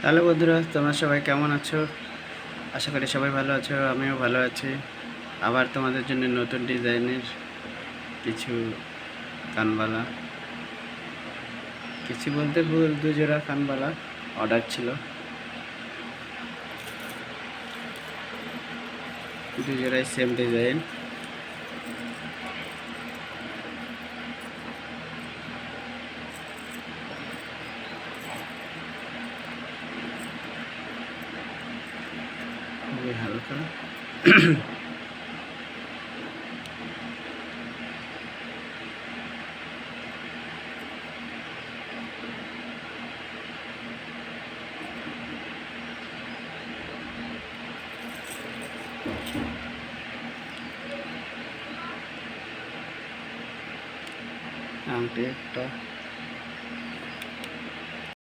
Hello বন্ধুরা, তোমরা সবাই কেমন আছো? আশা করি সবাই ভালো আছো, আমিও ভালো আছি। আবার তোমাদের জন্য নতুন ডিজাইনের কিছু কানবালা, কিছু বলতে ভুল, 2 জোড়া কানবালা অর্ডার ছিল। 2 জোড়াই সেম ডিজাইন। খুবই হালকা। আংটি একটা